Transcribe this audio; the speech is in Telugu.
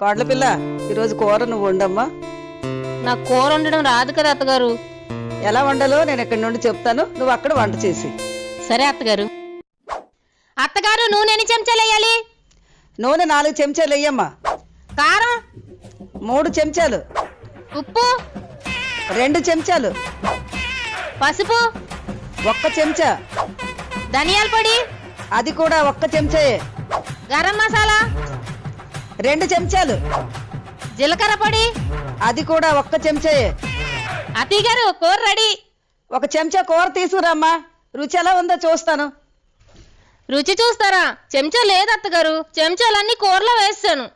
కోడల పిల్ల, ఈరోజు కూర నువ్వు వండమ్మా. నాకు కూర వండడం రాదు కదా అత్తగారు. ఎలా వండాలో నేను ఇక్కడి నుండి చెప్తాను, నువ్వు అక్కడ వంట చేసి. సరే అత్తగారు. అత్తగారు, నూనె ఎన్ని చెంచాలు వేయాలి? నూనె 4 చెంచాలు వెయ్యమ్మా. కారం 3 చెంచాలు. ఉప్పు 2 చెంచాలు. పసుపు 1 చెంచా. ధనియాల పొడి అది కూడా 1 చెంచాయే. గరం మసాలా 2 చెంచాలు. జీలకర్ర పొడి అది కూడా 1 చెంచాయే. అత్తయ్య గారు, కూర రెడీ. 1 చెంచా కూర తీసుకురామ్మా, రుచి ఎలా ఉందో చూస్తాను. రుచి చూస్తారా? చెంచా లేదు అత్తగారు, చెంచాలన్నీ కూరలో వేస్తాను.